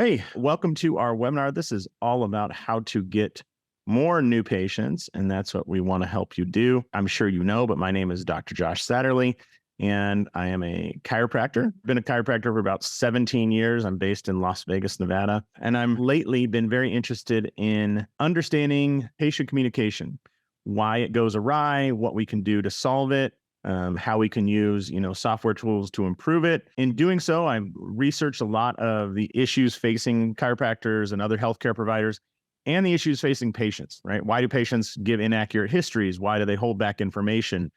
Hey, welcome to our webinar. This is all about how to get more new patients, and that's what we want to help you do. I'm sure you know, but my name is Dr. Josh Satterlee, and I am a chiropractor. Been a chiropractor for about 17 years. I'm based in Las Vegas, Nevada, and I'm lately been very interested in understanding patient communication, why it goes awry, what we can do to solve it, how we can use, software tools to improve it. In doing so, I've researched a lot of the issues facing chiropractors and other healthcare providers and the issues facing patients, right? Why do patients give inaccurate histories? Why do they hold back information?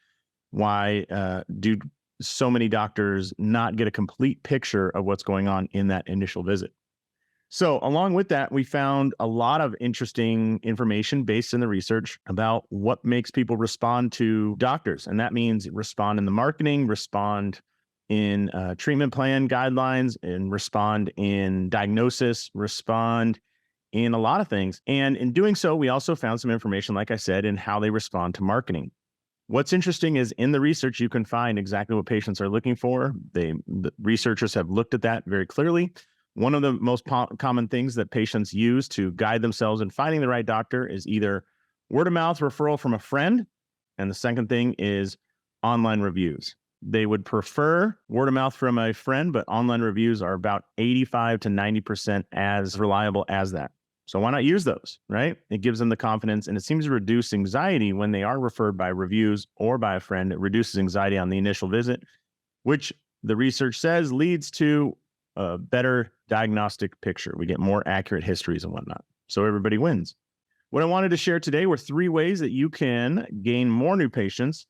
Why do so many doctors not get a complete picture of what's going on in that initial visit? So along with that, we found a lot of interesting information based in the research about what makes people respond to doctors. And that means respond in the marketing, respond in treatment plan guidelines, and respond in diagnosis, respond in a lot of things. And in doing so, we also found some information, like I said, in how they respond to marketing. What's interesting is in the research, you can find exactly what patients are looking for. The researchers have looked at that very clearly. One of the most common things that patients use to guide themselves in finding the right doctor is either word of mouth referral from a friend. And the second thing is online reviews. They would prefer word of mouth from a friend, but online reviews are about 85 to 90% as reliable as that. So why not use those, right? It gives them the confidence, and it seems to reduce anxiety when they are referred by reviews or by a friend. It reduces anxiety on the initial visit, which the research says leads to a better diagnostic picture. We get more accurate histories and whatnot. So everybody wins. What I wanted to share today were 3 ways that you can gain more new patients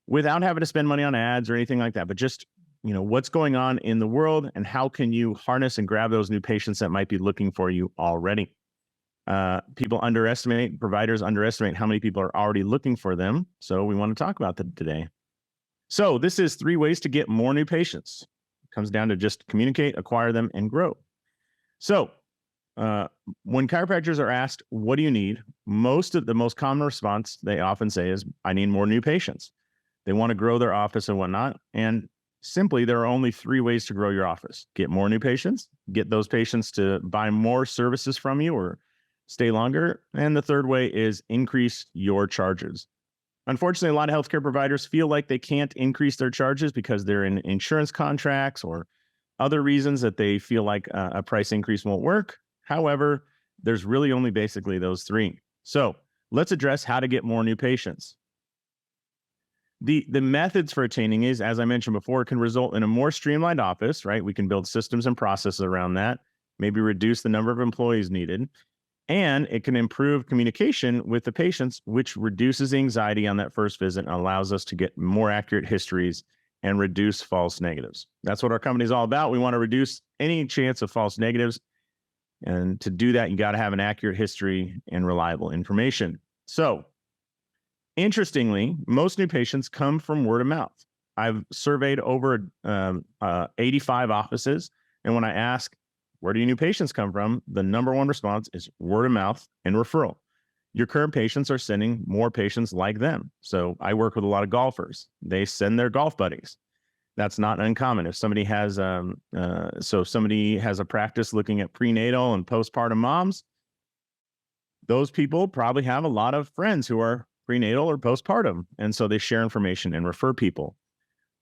without having to spend money on ads or anything like that, but just, what's going on in the world and how can you harness and grab those new patients that might be looking for you already. Providers underestimate how many people are already looking for them. So we want to talk about that today. So this is 3 ways to get more new patients. Comes down to just communicate, acquire them, and grow. So when chiropractors are asked, what do you need? The most common response they often say is, I need more new patients. They want to grow their office and whatnot. And simply, there are only 3 ways to grow your office. Get more new patients, get those patients to buy more services from you or stay longer. And the third way is increase your charges. Unfortunately, a lot of healthcare providers feel like they can't increase their charges because they're in insurance contracts or other reasons that they feel like a price increase won't work. However, there's really only basically those 3. So let's address how to get more new patients. The methods for attaining is, as I mentioned before, can result in a more streamlined office, right? We can build systems and processes around that, maybe reduce the number of employees needed. And it can improve communication with the patients, which reduces anxiety on that first visit and allows us to get more accurate histories and reduce false negatives. That's what our company is all about. We want to reduce any chance of false negatives. And to do that, you got to have an accurate history and reliable information. So, interestingly, most new patients come from word of mouth. I've surveyed over 85 offices. And when I ask, where do your new patients come from? The number 1 response is word of mouth and referral. Your current patients are sending more patients like them. So I work with a lot of golfers. They send their golf buddies. That's not uncommon. If somebody has a practice looking at prenatal and postpartum moms, those people probably have a lot of friends who are prenatal or postpartum. And so they share information and refer people.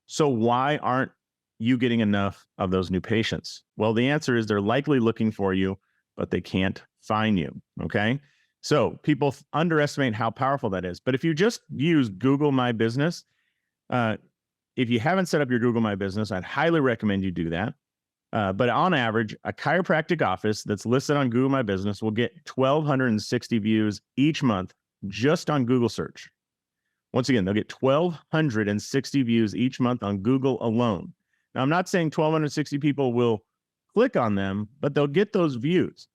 So why aren't you getting enough of those new patients? Well, the answer is they're likely looking for you, but they can't find you. Okay. So people underestimate how powerful that is. But if you just use Google My Business, if you haven't set up your Google My Business, I'd highly recommend you do that. But on average, a chiropractic office that's listed on Google My Business will get 1,260 views each month just on Google search. Once again, they'll get 1,260 views each month on Google alone. Now, I'm not saying 1,260 people will click on them, but they'll get those views.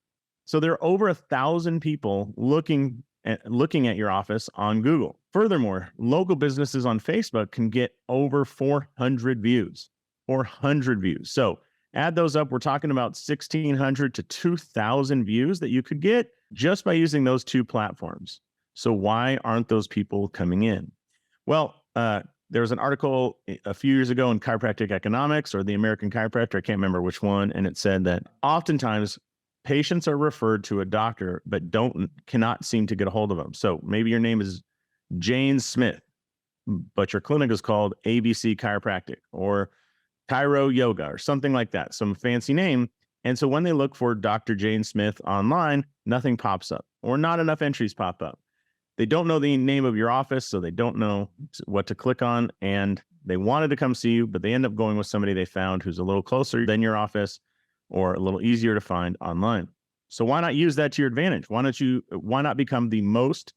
So there are over 1,000 people looking at your office on Google. Furthermore, local businesses on Facebook can get over 400 views. 400 views. So add those up. We're talking about 1,600 to 2,000 views that you could get just by using those 2 platforms. So why aren't those people coming in? Well, there was an article a few years ago in Chiropractic Economics or the American Chiropractor, I can't remember which one, and it said that oftentimes patients are referred to a doctor, but cannot seem to get a hold of them. So maybe your name is Jane Smith, but your clinic is called ABC Chiropractic or Chiro Yoga or something like that, some fancy name. And so when they look for Dr. Jane Smith online, nothing pops up or not enough entries pop up. They don't know the name of your office, so they don't know what to click on. And they wanted to come see you, but they end up going with somebody they found who's a little closer than your office or a little easier to find online. So why not use that to your advantage? Why not become the most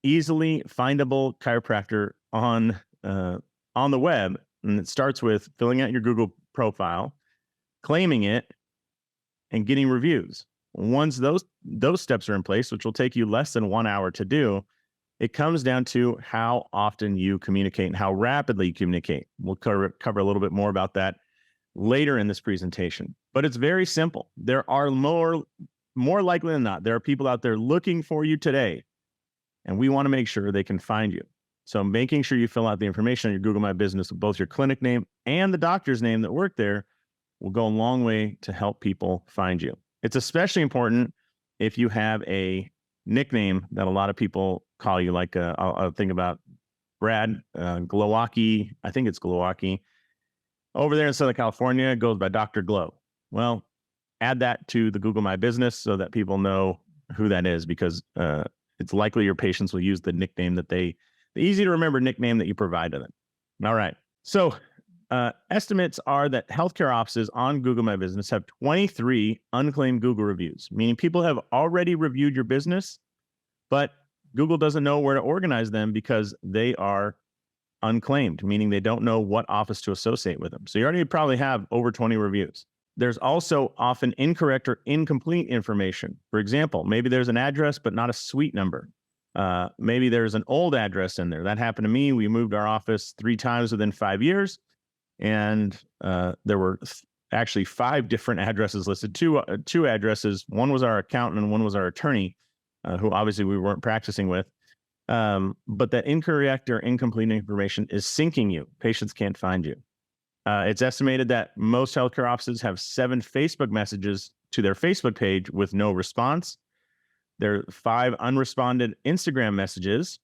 easily findable chiropractor on the web? And it starts with filling out your Google profile, claiming it, and getting reviews. Once those steps are in place, which will take you less than 1 hour to do, it comes down to how often you communicate and how rapidly you communicate. We'll cover a little bit more about that later in this presentation. But it's very simple. There are more likely than not, there are people out there looking for you today, and we want to make sure they can find you. So making sure you fill out the information on your Google My Business with both your clinic name and the doctor's name that worked there will go a long way to help people find you. It's especially important if you have a nickname that a lot of people call you, like I'll think about Brad Glowacki. I think it's Glowacki. Over there in Southern California, it goes by Dr. Glow. Well, add that to the Google My Business so that people know who that is, because it's likely your patients will use the nickname the easy to remember nickname that you provide to them. All right. So estimates are that healthcare offices on Google My Business have 23 unclaimed Google reviews, meaning people have already reviewed your business, but Google doesn't know where to organize them because they are unclaimed, meaning they don't know what office to associate with them. So you already probably have over 20 reviews. There's also often incorrect or incomplete information. For example, maybe there's an address, but not a suite number. Maybe there's an old address in there. That happened to me. We moved our office 3 times within 5 years. And there were actually 5 different addresses listed, two addresses. One was our accountant and one was our attorney, who obviously we weren't practicing with. But that incorrect or incomplete information is sinking you. Patients can't find you. It's estimated that most healthcare offices have 7 Facebook messages to their Facebook page with no response. There are 5 unresponded Instagram messages.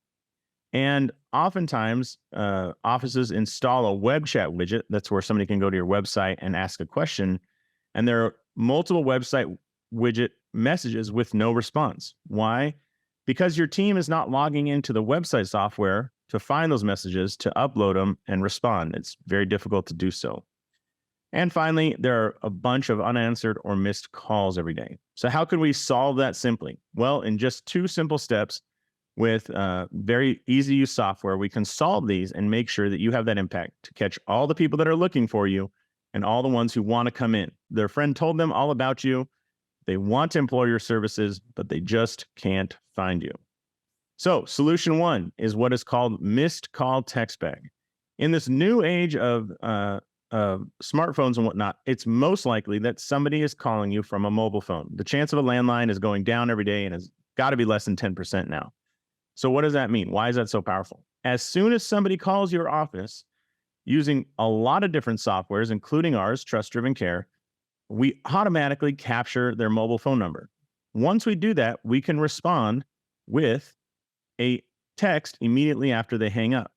And oftentimes, offices install a web chat widget. That's where somebody can go to your website and ask a question. And there are multiple website widget messages with no response. Why? Because your team is not logging into the website software to find those messages, to upload them and respond. It's very difficult to do so. And finally, there are a bunch of unanswered or missed calls every day. So how can we solve that simply? Well, in just 2 simple steps, with very easy use software, we can solve these and make sure that you have that impact to catch all the people that are looking for you and all the ones who want to come in. Their friend told them all about you. They want to employ your services, but they just can't find you. So solution 1 is what is called missed call text bag. In this new age of smartphones and whatnot, it's most likely that somebody is calling you from a mobile phone. The chance of a landline is going down every day and has got to be less than 10% now. So what does that mean? Why is that so powerful? As soon as somebody calls your office using a lot of different softwares, including ours, Trust Driven Care, we automatically capture their mobile phone number. Once we do that, we can respond with a text immediately after they hang up.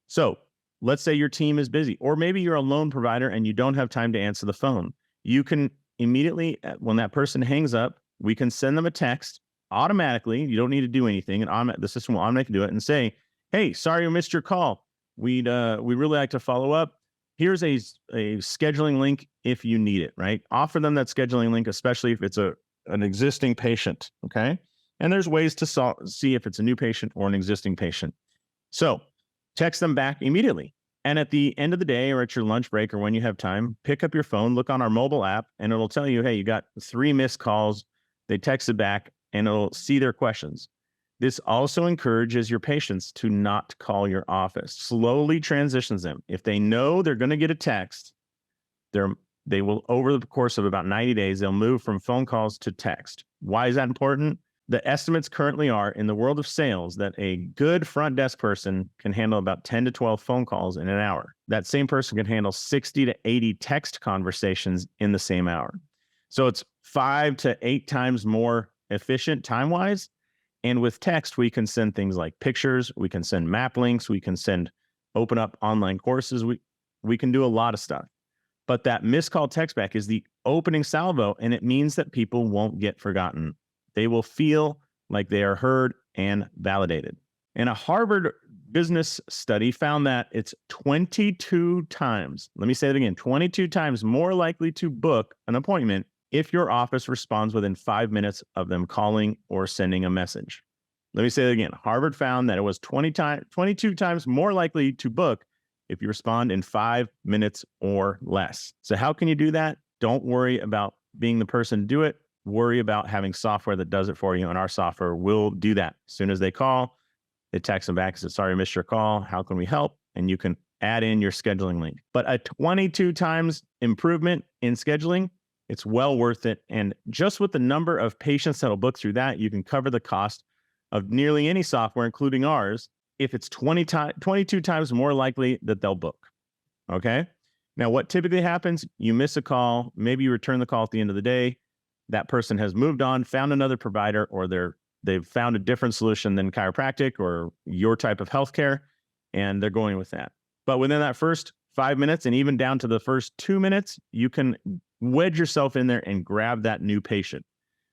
So let's say your team is busy, or maybe you're a loan provider and you don't have time to answer the phone. You can immediately, when that person hangs up, we can send them a text automatically. You don't need to do anything, and the system will automatically do it and say, "Hey, sorry I missed your call. We'd really like to follow up. Here's a scheduling link if you need it." Right? Offer them that scheduling link, especially if it's an existing patient. Okay, and there's ways to see if it's a new patient or an existing patient. So text them back immediately. And at the end of the day, or at your lunch break, or when you have time, pick up your phone, look on our mobile app, and it'll tell you, "Hey, you got 3 missed calls." They texted back, and it'll see their questions. This also encourages your patients to not call your office, slowly transitions them. If they know they're going to get a text, they will, over the course of about 90 days, they'll move from phone calls to text. Why is that important? The estimates currently are, in the world of sales, that a good front desk person can handle about 10 to 12 phone calls in an hour. That same person can handle 60 to 80 text conversations in the same hour. So it's 5 to 8 times more efficient time-wise. And with text, we can send things like pictures, we can send map links, we can open up online courses. We can do a lot of stuff. But that missed call text back is the opening salvo, and it means that people won't get forgotten. They will feel like they are heard and validated. And a Harvard business study found that it's 22 times, let me say it again, 22 times more likely to book an appointment if your office responds within 5 minutes of them calling or sending a message. Let me say it again. Harvard found that it was 22 times more likely to book if you respond in 5 minutes or less. So how can you do that? Don't worry about being the person to do it. Worry about having software that does it for you. And our software will do that. As soon as they call, it texts them back and says, sorry, I missed your call. How can we help? And you can add in your scheduling link. But a 22 times improvement in scheduling, it's well worth it. And just with the number of patients that'll book through that, you can cover the cost of nearly any software, including ours, if it's 22 times more likely that they'll book. Okay. Now, what typically happens, you miss a call, maybe you return the call at the end of the day, that person has moved on, found another provider, or they've found a different solution than chiropractic or your type of healthcare, and they're going with that. But within that first 5 minutes and even down to the first 2 minutes, you can wedge yourself in there and grab that new patient.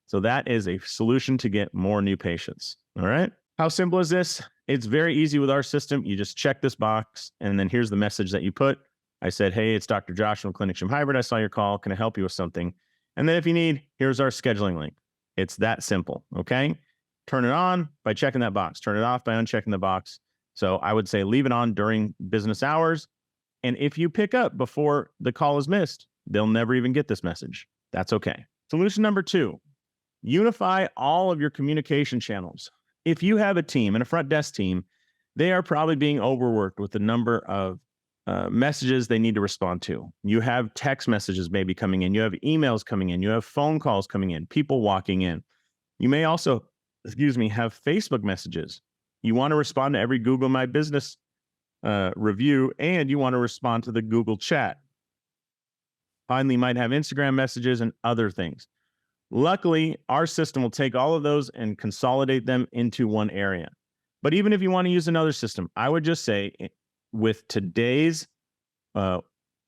So that is a solution to get more new patients. All right. How simple is this? It's very easy with our system. You just check this box, and then here's the message that you put. I said, hey, it's Dr. Josh from Clinic Gym Hybrid. I saw your call. Can I help you with something? And then if you need, here's our scheduling link. It's that simple, okay? Turn it on by checking that box. Turn it off by unchecking the box. So I would say leave it on during business hours. And if you pick up before the call is missed, they'll never even get this message. That's okay. Solution number 2, unify all of your communication channels. If you have a team and a front desk team, they are probably being overworked with the number of messages they need to respond to. You have text messages maybe coming in. You have emails coming in. You have phone calls coming in, people walking in. You may also, have Facebook messages. You want to respond to every Google My Business review, and you want to respond to the Google chat. Finally, you might have Instagram messages and other things. Luckily, our system will take all of those and consolidate them into one area. But even if you want to use another system, I would just say with today's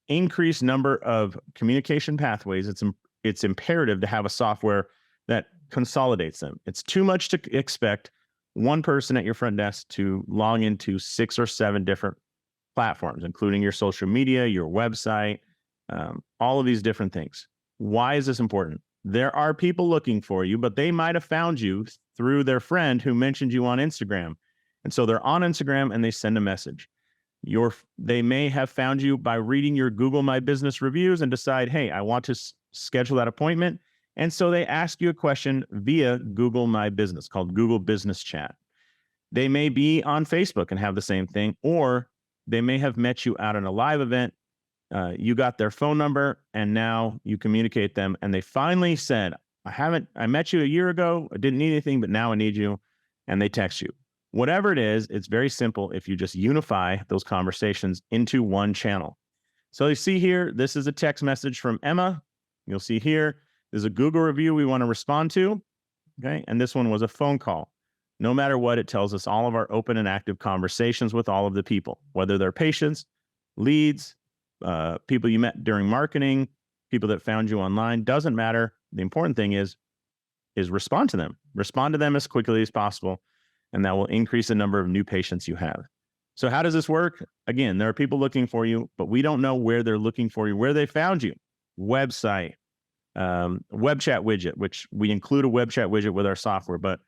increased number of communication pathways, it's imperative to have a software that consolidates them. It's too much to expect one person at your front desk to log into 6 or 7 different platforms, including your social media, your website, all of these different things. Why is this important? There are people looking for you, but they might have found you through their friend who mentioned you on Instagram. And so they're on Instagram and they send a message. They may have found you by reading your Google My Business reviews and decide, hey, I want to schedule that appointment. And so they ask you a question via Google My Business called Google Business Chat. They may be on Facebook and have the same thing, or they may have met you out in a live event. You got their phone number and now you communicate them. And they finally said, I met you a year ago. I didn't need anything, but now I need you. And they text you. Whatever it is, it's very simple if you just unify those conversations into one channel. So you see here, this is a text message from Emma. You'll see here, there's a Google review we want to respond to. Okay. And this one was a phone call. No matter what, it tells us all of our open and active conversations with all of the people, whether they're patients, leads, people you met during marketing, people that found you online, doesn't matter. The important thing is respond to them. Respond to them as quickly as possible, and that will increase the number of new patients you have. So how does this work? Again, there are people looking for you, but we don't know where they're looking for you, where they found you. Website, web chat widget, which we include a web chat widget with our software, but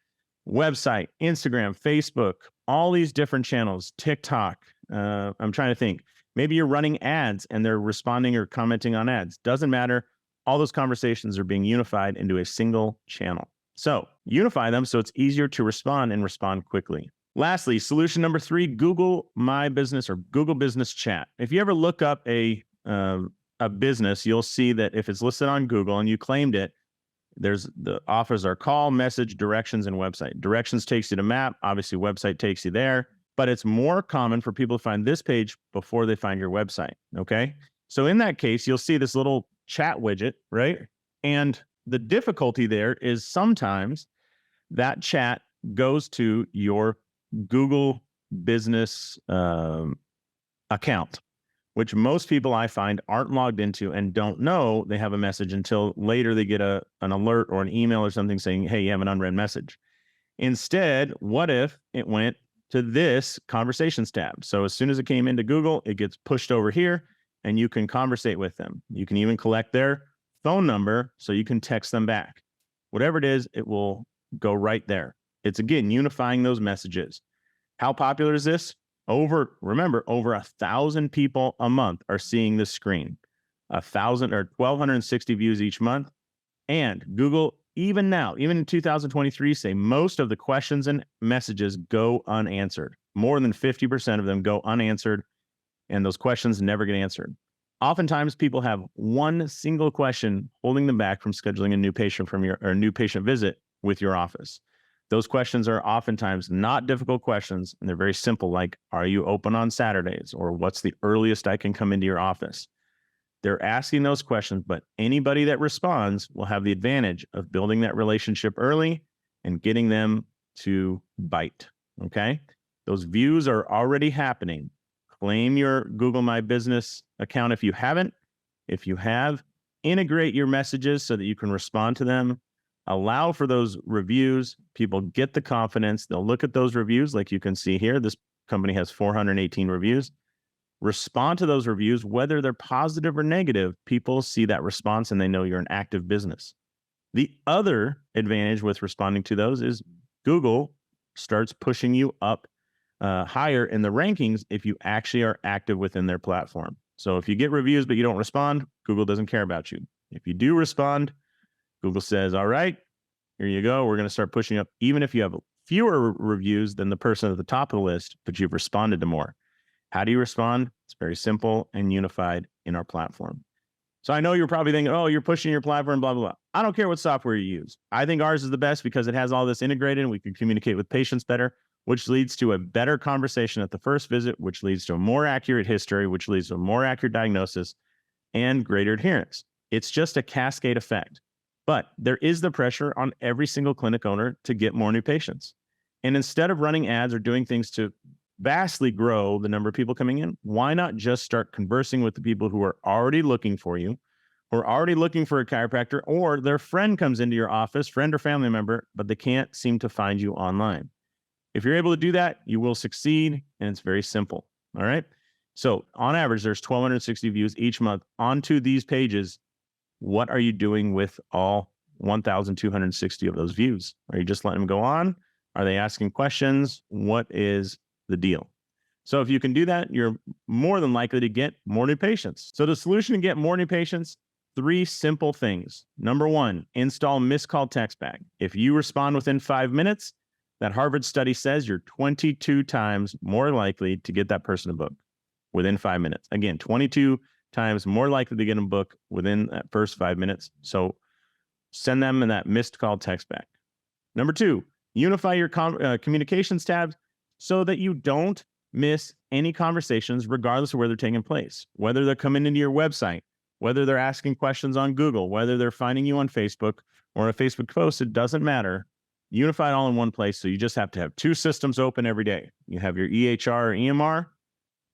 website, Instagram, Facebook, all these different channels, TikTok. I'm trying to think. Maybe you're running ads and they're responding or commenting on ads. Doesn't matter. All those conversations are being unified into a single channel. So unify them so it's easier to respond and respond quickly. Lastly, solution number 3, Google My Business or Google Business Chat. If you ever look up a business, you'll see that if it's listed on Google and you claimed it, the offers are call, message, directions, and website. Directions takes you to map. Obviously, website takes you there. But it's more common for people to find this page before they find your website, okay? So in that case, you'll see this little chat widget, right? And the difficulty there is sometimes that chat goes to your Google business account, which most people I find aren't logged into and don't know they have a message until later they get an alert or an email or something saying, hey, you have an unread message. Instead, what if it went to this conversations tab? So as soon as it came into Google, it gets pushed over here and you can conversate with them. You can even collect their phone number so you can text them back. Whatever it is, it will go right there. It's, again, unifying those messages. How popular is this? Remember, over 1,000 people a month are seeing this screen. 1,000 or 1,260 views each month. And Google, even now, even in 2023, say most of the questions and messages go unanswered. More than 50% of them go unanswered, and those questions never get answered. Oftentimes, people have one single question holding them back from scheduling a new patient new patient visit with your office. Those questions are oftentimes not difficult questions, and they're very simple, like, are you open on Saturdays? Or what's the earliest I can come into your office? They're asking those questions, but anybody that responds will have the advantage of building that relationship early and getting them to bite, okay? Those views are already happening. Claim your Google My Business account if you haven't. If you have, integrate your messages so that you can respond to them. Allow for those reviews. People get the confidence. They'll look at those reviews like you can see here. This company has 418 reviews. Respond to those reviews, whether they're positive or negative. People see that response and they know you're an active business. The other advantage with responding to those is Google starts pushing you up higher in the rankings if you actually are active within their platform. So if you get reviews but you don't respond, Google doesn't care about you. If you do respond, Google says, all right, here you go. We're going to start pushing up, even if you have fewer reviews than the person at the top of the list, but you've responded to more. How do you respond? It's very simple and unified in our platform. So I know you're probably thinking, oh, you're pushing your platform, blah, blah, blah. I don't care what software you use. I think ours is the best because it has all this integrated and we can communicate with patients better, which leads to a better conversation at the first visit, which leads to a more accurate history, which leads to a more accurate diagnosis and greater adherence. It's just a cascade effect. But there is the pressure on every single clinic owner to get more new patients. And instead of running ads or doing things to vastly grow the number of people coming in, why not just start conversing with the people who are already looking for you, who are already looking for a chiropractor, or their friend comes into your office, friend or family member, but they can't seem to find you online. If you're able to do that, you will succeed, and it's very simple. All right. So on average, there's 1,260 views each month onto these pages. What are you doing with all 1,260 of those views? Are you just letting them go on? Are they asking questions? What is the deal? So if you can do that, you're more than likely to get more new patients. So the solution to get more new patients, 3 simple things. Number 1, install missed call text back. If you respond within 5 minutes, that Harvard study says you're 22 times more likely to get that person a book within 5 minutes. Again, 22 times more likely to get a book within that first 5 minutes. So send them in that missed call text back. Number 2, unify your communications tabs so that you don't miss any conversations regardless of where they're taking place, whether they're coming into your website, whether they're asking questions on Google, whether they're finding you on Facebook or a Facebook post, it doesn't matter. Unify it all in one place. So you just have to have 2 systems open every day. You have your EHR or EMR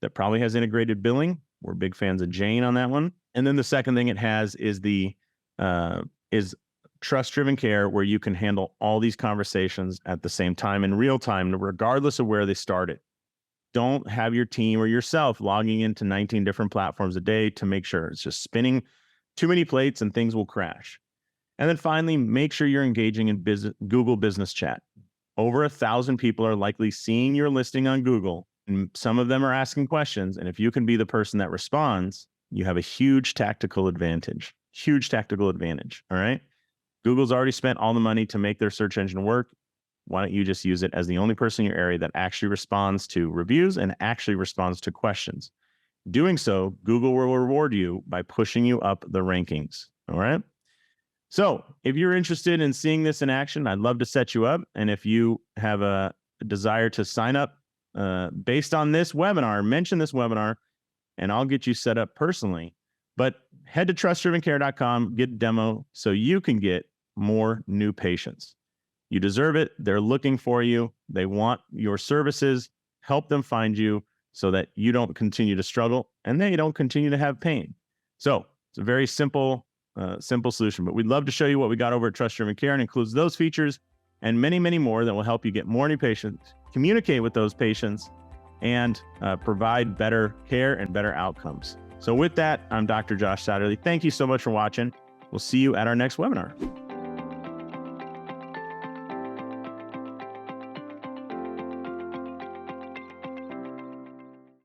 that probably has integrated billing. We're big fans of Jane on that one. And then the second thing it has is is trust-driven care, where you can handle all these conversations at the same time in real time, regardless of where they started. Don't have your team or yourself logging into 19 different platforms a day to make sure. It's just spinning too many plates and things will crash. And then finally, make sure you're engaging in Google Business Chat. Over 1,000 people are likely seeing your listing on Google, and some of them are asking questions. And if you can be the person that responds, you have a huge tactical advantage. Huge tactical advantage. All right. Google's already spent all the money to make their search engine work. Why don't you just use it as the only person in your area that actually responds to reviews and actually responds to questions? Doing so, Google will reward you by pushing you up the rankings. All right. So if you're interested in seeing this in action, I'd love to set you up. And if you have a desire to sign up based on this webinar, mention this webinar, and I'll get you set up personally But head to trustdrivencare.com, get a demo so you can get more new patients. You deserve it. They're looking for you. They want your services. Help them find you so that you don't continue to struggle and they don't continue to have pain. So it's a very simple solution, but we'd love to show you what we got over at Trust Driven Care, and includes those features and many, many more that will help you get more new patients, communicate with those patients, and provide better care and better outcomes. So with that, I'm Dr. Josh Satterlee. Thank you so much for watching. We'll see you at our next webinar.